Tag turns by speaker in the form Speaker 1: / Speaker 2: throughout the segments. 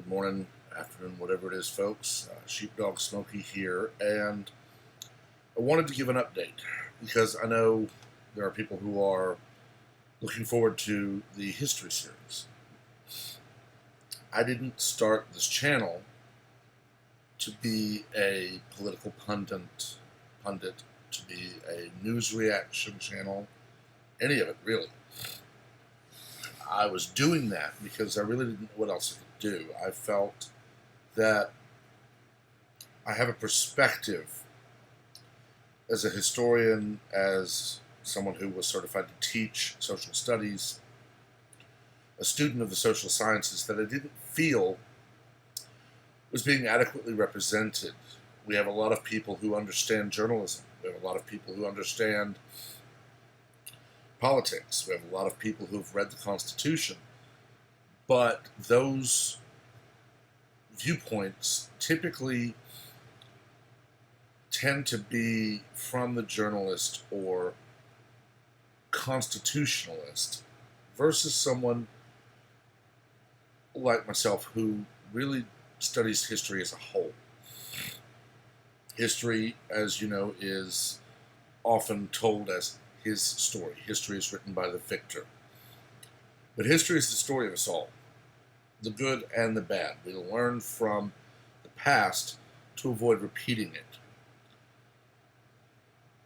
Speaker 1: Good morning, afternoon, whatever it is, folks. Sheepdog Smokey here, and I wanted to give an update because I know there are people who are looking forward to the history series. I didn't start this channel to be a political pundit, to be a news reaction channel, any of it really. I was doing that because I really didn't know what else I could do. I felt that I have a perspective as a historian, as someone who was certified to teach social studies, a student of the social sciences, that I didn't feel was being adequately represented. We have a lot of people who understand journalism. We have a lot of people who understand politics. We have a lot of people who've read the Constitution. But those viewpoints typically tend to be from the journalist or constitutionalist versus someone like myself who really studies history as a whole. History, as you know, is often told as his story. History is written by the victor. But history is the story of us all, the good and the bad. We learn from the past to avoid repeating it.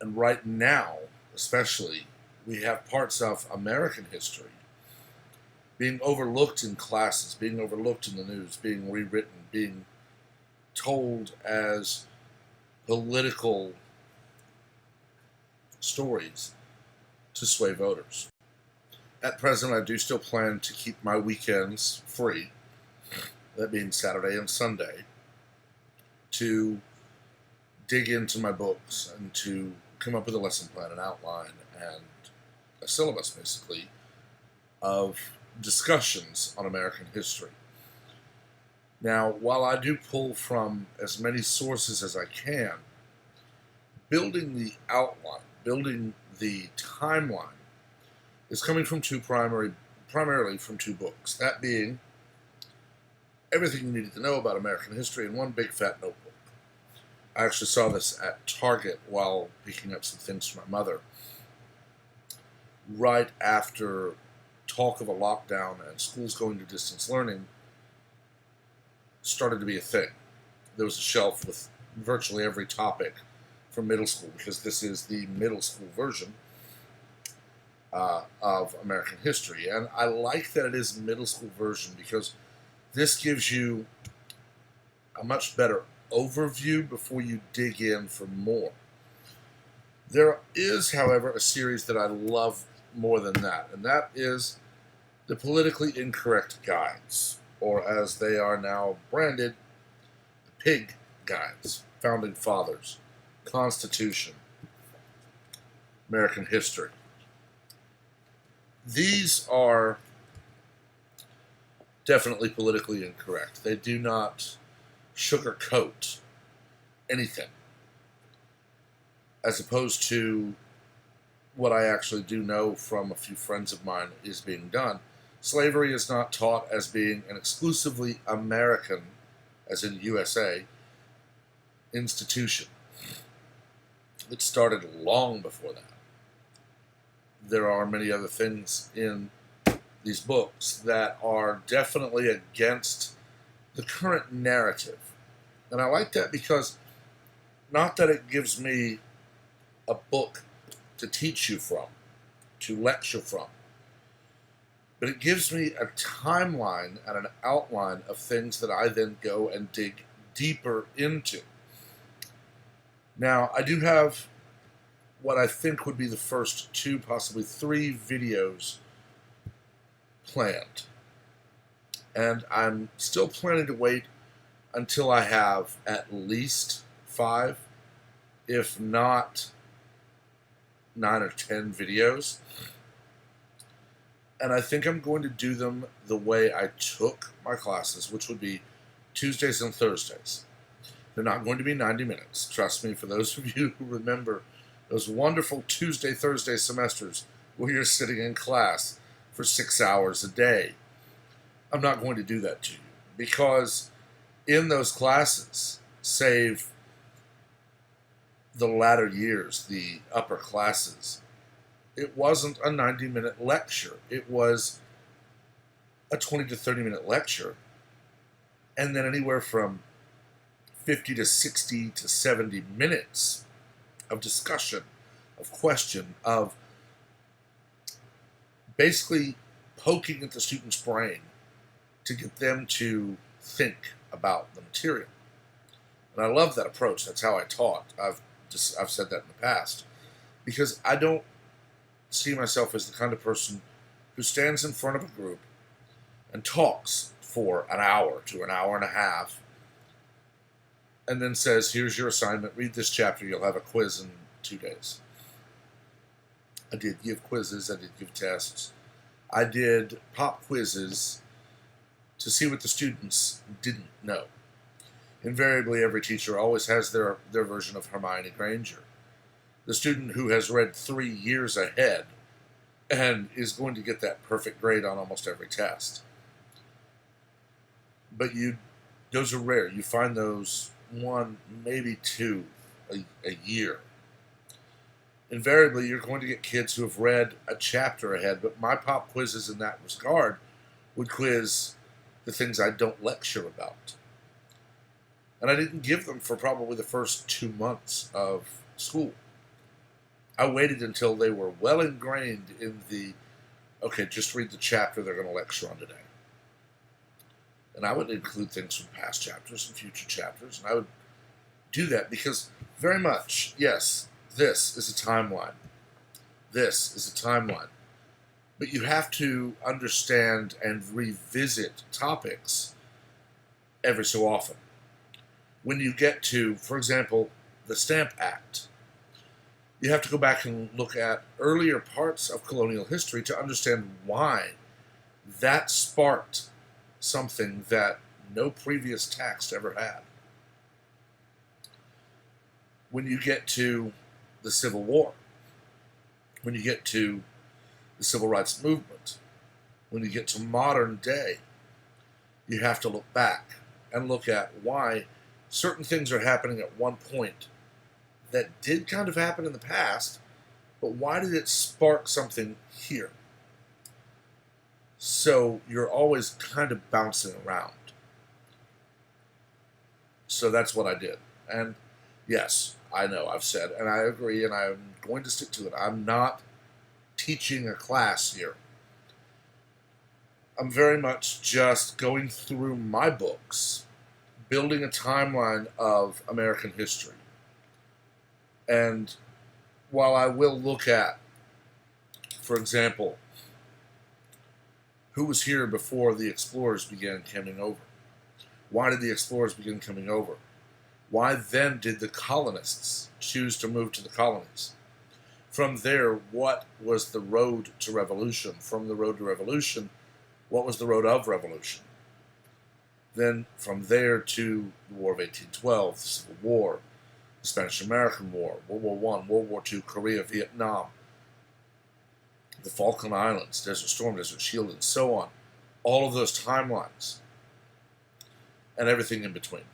Speaker 1: And right now, especially, we have parts of American history being overlooked in classes, being overlooked in the news, being rewritten, being told as political stories to sway voters. At present, I do still plan to keep my weekends free, that being Saturday and Sunday, to dig into my books and to come up with a lesson plan, an outline, and a syllabus, basically, of discussions on American history. Now, while I do pull from as many sources as I can, building the outline, building the timeline, is coming from primarily from two books. That being Everything You Needed to Know About American History and one big fat notebook. I actually saw this at Target while picking up some things for my mother, right after talk of a lockdown and schools going to distance learning started to be a thing. There was a shelf with virtually every topic from middle school, because this is the middle school version of American history. And I like that it is a middle school version because this gives you a much better overview before you dig in for more. There is, however, a series that I love more than that, and that is the Politically Incorrect Guides, or as they are now branded, the PIG Guides: Founding Fathers, Constitution, American History. These are definitely politically incorrect. They do not sugarcoat anything, as opposed to what I actually do know from a few friends of mine is being done. Slavery is not taught as being an exclusively American, as in USA, institution. It started long before that. There are many other things in these books that are definitely against the current narrative. And I like that because, not that it gives me a book to teach you from, to lecture from, but it gives me a timeline and an outline of things that I then go and dig deeper into. Now, I do have what I think would be the first two, possibly three videos planned. And I'm still planning to wait until I have at least 5, if not 9 or 10 videos. And I think I'm going to do them the way I took my classes, which would be Tuesdays and Thursdays. They're not going to be 90 minutes. Trust me, for those of you who remember those wonderful Tuesday, Thursday semesters where you're sitting in class for 6 hours a day. I'm not going to do that to you. because in those classes, save the latter years, the upper classes, it wasn't a 90-minute lecture. It was a 20 to 30-minute lecture, and then anywhere from 50 to 60 to 70 minutes of discussion, of question, of basically poking at the student's brain to get them to think about the material. And I love that approach. That's how I taught. I've said that in the past, because I don't see myself as the kind of person who stands in front of a group and talks for an hour to an hour and a half and then says, here's your assignment, read this chapter, you'll have a quiz in 2 days. I did give quizzes, I did give tests. I did pop quizzes to see what the students didn't know. Invariably, every teacher always has their version of Hermione Granger. The student who has read 3 years ahead and is going to get that perfect grade on almost every test. But those are rare. You find those 1, maybe 2 a year. Invariably, you're going to get kids who have read a chapter ahead, but my pop quizzes in that regard would quiz the things I don't lecture about. And I didn't give them for probably the first 2 months of school. I waited until they were well ingrained in okay, just read the chapter they're going to lecture on today. And I would include things from past chapters and future chapters, and I would do that because very much, yes, this is a timeline. This is a timeline. But you have to understand and revisit topics every so often. When you get to, for example, the Stamp Act, you have to go back and look at earlier parts of colonial history to understand why that sparked something that no previous tax ever had. When you get to the Civil War, when you get to the Civil Rights Movement, when you get to modern day, you have to look back and look at why certain things are happening at one point that did kind of happen in the past, but why did it spark something here? So you're always kind of bouncing around. So that's what I did. And yes, I know I've said, and I agree, and I'm going to stick to it. I'm not teaching a class here. I'm very much just going through my books, building a timeline of American history. And while I will look at, for example, who was here before the explorers began coming over? Why did the explorers begin coming over? Why then did the colonists choose to move to the colonies? From there, what was the road to revolution? From the road to revolution, what was the road of revolution? Then from there to the War of 1812, the Civil War, the Spanish-American War, World War I, World War II, Korea, Vietnam, the Falkland Islands, Desert Storm, Desert Shield, and so on. All of those timelines and everything in between.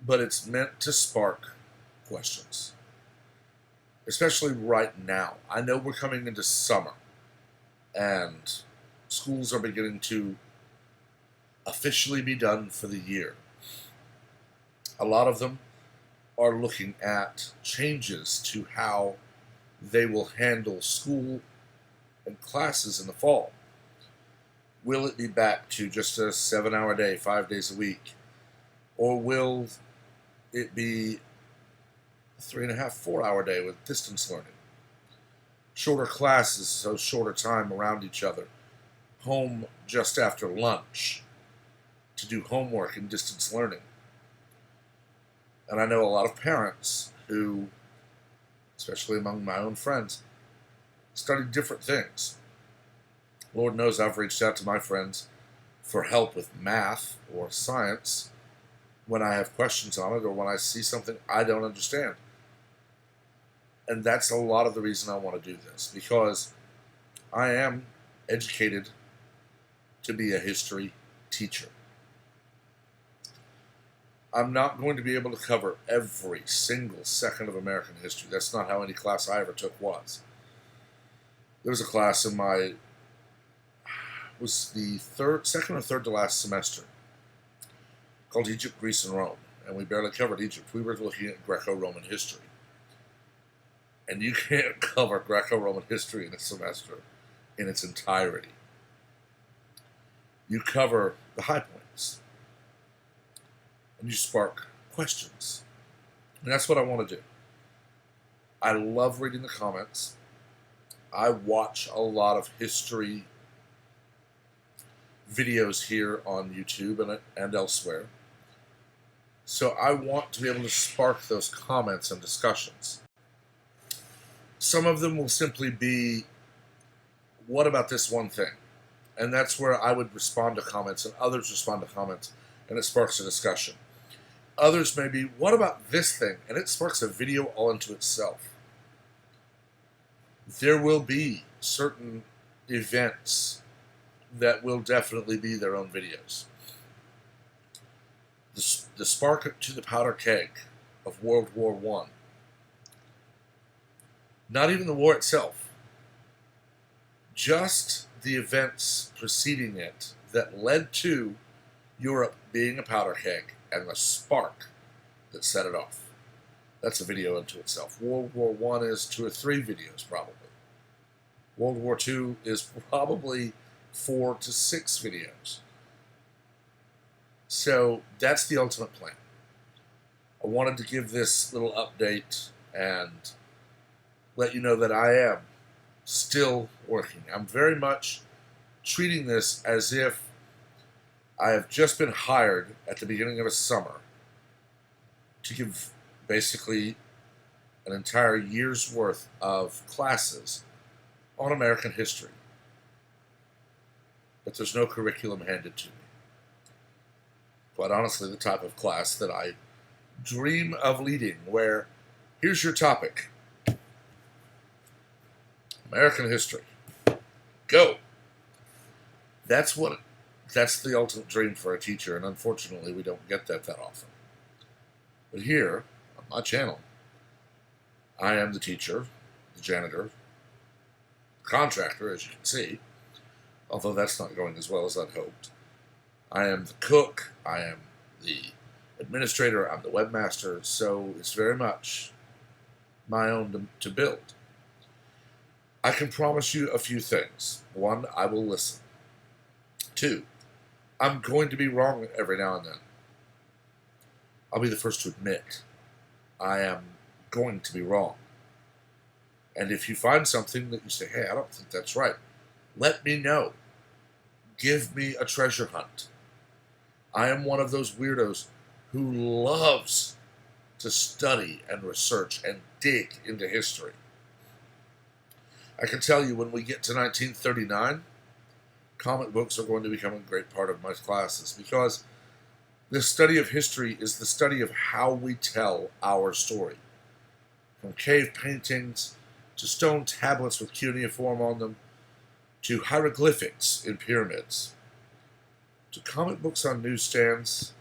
Speaker 1: But it's meant to spark questions, especially right now. I know we're coming into summer, and schools are beginning to officially be done for the year. A lot of them are looking at changes to how they will handle school and classes in the fall. Will it be back to just a 7-hour day, 5 days a week? Or will it be a 3.5, 4-hour day with distance learning? Shorter classes, so shorter time around each other. Home just after lunch to do homework and distance learning. And I know a lot of parents who, especially among my own friends, study different things. Lord knows I've reached out to my friends for help with math or science when I have questions on it or when I see something I don't understand. And that's a lot of the reason I want to do this, because I am educated to be a history teacher. I'm not going to be able to cover every single second of American history. That's not how any class I ever took was. There was a class in my, was the second or third to last semester, called Egypt, Greece, and Rome. And we barely covered Egypt. We were looking at Greco-Roman history. And you can't cover Greco-Roman history in a semester in its entirety. You cover the high points. And you spark questions. And that's what I want to do. I love reading the comments. I watch a lot of history videos here on YouTube and elsewhere. So I want to be able to spark those comments and discussions. Some of them will simply be, what about this one thing? And that's where I would respond to comments, and others respond to comments, and it sparks a discussion. Others may be, what about this thing? And it sparks a video all into itself. There will be certain events that will definitely be their own videos. The spark to the powder keg of World War I. Not even the war itself. Just the events preceding it that led to Europe being a powder keg and the spark that set it off. That's a video unto itself. World War I is 2 or 3 videos probably. World War II is probably 4 to 6 videos. So that's the ultimate plan. I wanted to give this little update and let you know that I am still working. I'm very much treating this as if I have just been hired at the beginning of a summer to give basically an entire year's worth of classes on American history. But there's no curriculum handed to me. Quite honestly, the type of class that I dream of leading, where here's your topic: American history. Go! That's the ultimate dream for a teacher, and unfortunately we don't get that often. But here, on my channel, I am the teacher, the janitor, contractor, as you can see, although that's not going as well as I'd hoped. I am the cook, I am the administrator, I'm the webmaster, so it's very much my own to build. I can promise you a few things. 1, I will listen. 2, I'm going to be wrong every now and then. I'll be the first to admit I am going to be wrong. And if you find something that you say, hey, I don't think that's right, let me know. Give me a treasure hunt. I am one of those weirdos who loves to study and research and dig into history. I can tell you, when we get to 1939, comic books are going to become a great part of my classes, because the study of history is the study of how we tell our story. From cave paintings to stone tablets with cuneiform on them, to hieroglyphics in pyramids, to comic books on newsstands,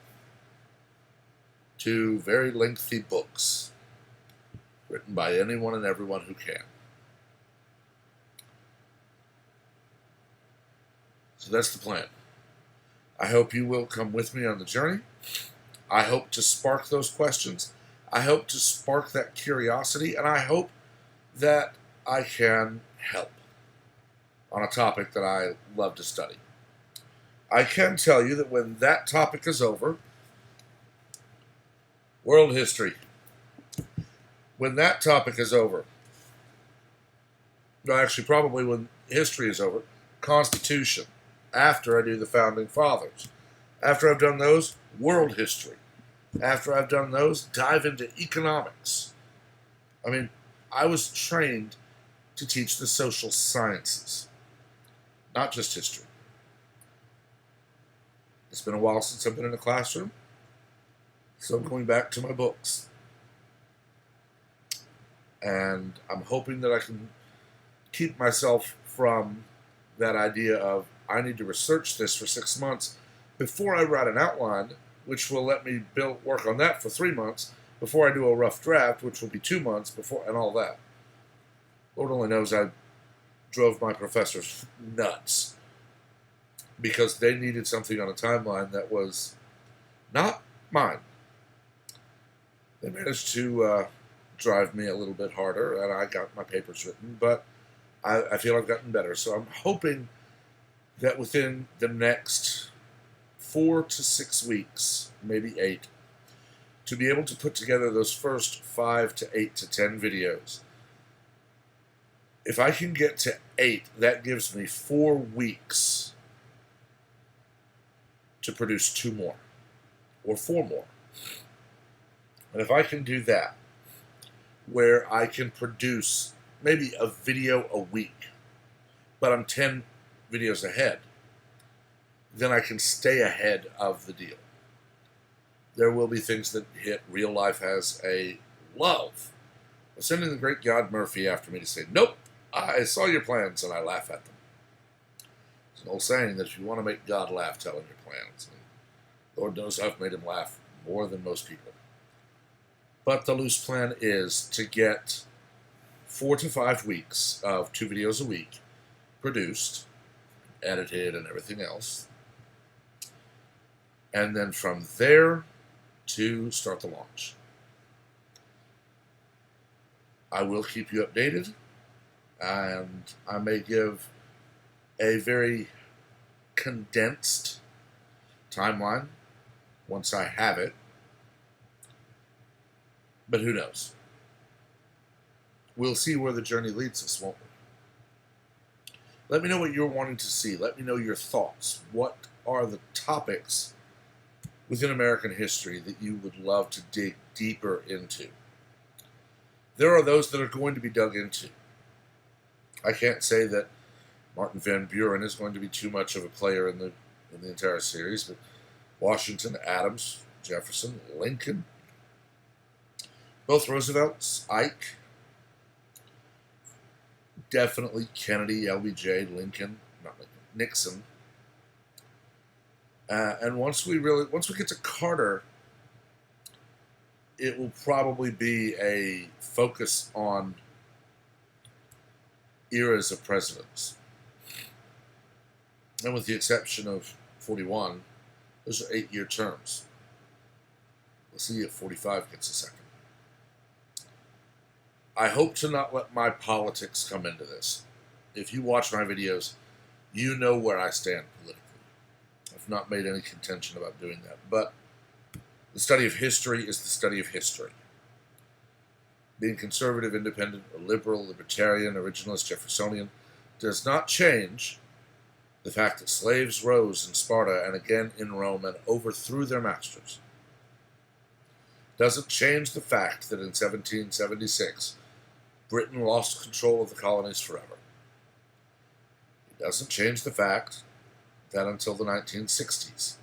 Speaker 1: to very lengthy books written by anyone and everyone who can. So that's the plan. I hope you will come with me on the journey. I hope to spark those questions. I hope to spark that curiosity, and I hope that I can help on a topic that I love to study. I can tell you that when that topic is over, world history, when that topic is over, no, actually probably when history is over, Constitution, after I do the Founding Fathers. After I've done those, world history. After I've done those, dive into economics. I mean, I was trained to teach the social sciences, not just history. It's been a while since I've been in a classroom, so I'm going back to my books. And I'm hoping that I can keep myself from that idea of, I need to research this for 6 months before I write an outline, which will let me work on that for 3 months before I do a rough draft, which will be 2 months before, and all that. Lord only knows I drove my professors nuts because they needed something on a timeline that was not mine. They managed to drive me a little bit harder, and I got my papers written, but I feel I've gotten better. So I'm hoping that within the next 4 to 6 weeks, maybe 8, to be able to put together those first 5 to 8 to 10 videos. If I can get to 8, that gives me 4 weeks to produce 2 more or 4 more. And if I can do that, where I can produce maybe a video a week, but I'm 10 videos ahead, then I can stay ahead of the deal. There will be things that hit. Real life has a love of sending the great God Murphy after me to say, nope, I saw your plans, and I laugh at them. There's an old saying that if you want to make God laugh, tell him your plans. And Lord knows I've made him laugh more than most people. But the loose plan is to get 4 to 5 weeks of 2 videos a week produced, edited, and everything else. And then from there to start the launch. I will keep you updated, and I may give a very condensed timeline once I have it. But who knows? We'll see where the journey leads us, won't we? Let me know what you're wanting to see. Let me know your thoughts. What are the topics within American history that you would love to dig deeper into? There are those that are going to be dug into. I can't say that Martin Van Buren is going to be too much of a player in the entire series, but Washington, Adams, Jefferson, Lincoln, both Roosevelts, Ike, definitely Kennedy, LBJ, Lincoln, not Lincoln, Nixon. And once we get to Carter, it will probably be a focus on eras of presidents. And with the exception of 41, those are 8-year terms. We'll see if 45 gets a second. I hope to not let my politics come into this. If you watch my videos, you know where I stand politically. I've not made any contention about doing that. But the study of history is the study of history. Being conservative, independent, or liberal, libertarian, originalist, Jeffersonian does not change the fact that slaves rose in Sparta and again in Rome and overthrew their masters. Doesn't change the fact that in 1776, Britain lost control of the colonies forever. It doesn't change the fact that until the 1960s,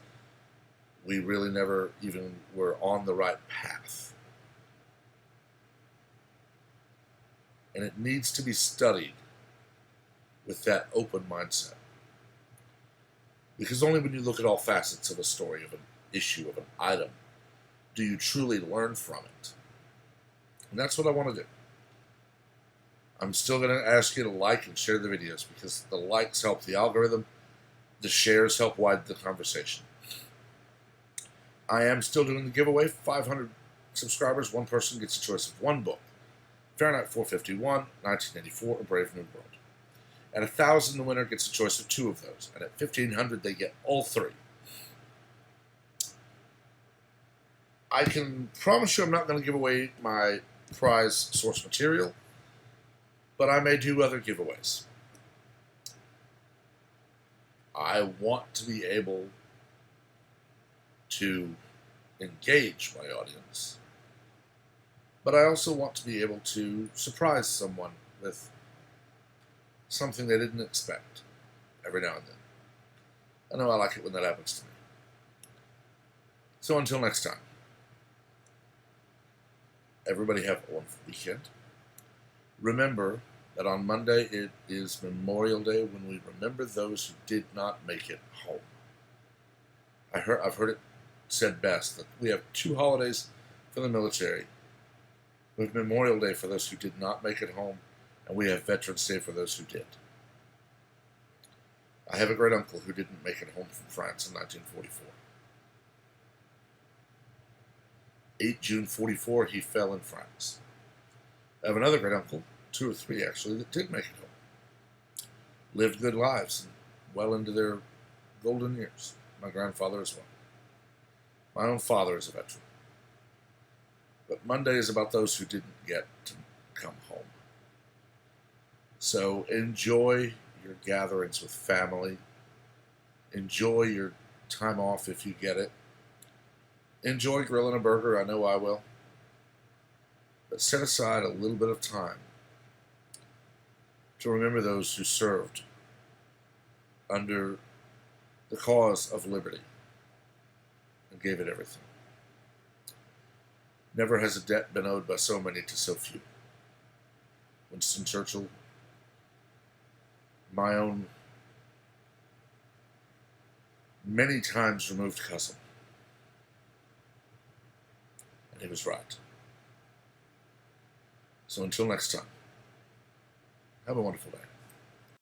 Speaker 1: we really never even were on the right path. And it needs to be studied with that open mindset. Because only when you look at all facets of a story, of an issue, of an item, do you truly learn from it. And that's what I want to do. I'm still going to ask you to like and share the videos because the likes help the algorithm, the shares help widen the conversation. I am still doing the giveaway. 500 subscribers, one person gets a choice of one book. Fahrenheit 451, 1984, A Brave New World. At 1,000, the winner gets a choice of 2 of those. And at 1,500, they get all 3. I can promise you I'm not going to give away my prize source material, but I may do other giveaways. I want to be able to engage my audience, but I also want to be able to surprise someone with something they didn't expect every now and then. I know I like it when that happens to me. So until next time, everybody have a wonderful weekend. Remember that on Monday it is Memorial Day, when we remember those who did not make it home. I've heard it said best that we have two holidays for the military. We have Memorial Day for those who did not make it home, and we have Veterans Day for those who did. I have a great uncle who didn't make it home from France in 1944. 8 June 44, he fell in France. I have another great uncle, two or three actually, that did make it home. Lived good lives and well into their golden years. My grandfather as well. My own father is a veteran. But Monday is about those who didn't get to come home. So enjoy your gatherings with family. Enjoy your time off if you get it. Enjoy grilling a burger, I know I will. But set aside a little bit of time to remember those who served under the cause of liberty and gave it everything. Never has a debt been owed by so many to so few. Winston Churchill, my own many times removed cousin. And he was right. So until next time, have a wonderful day.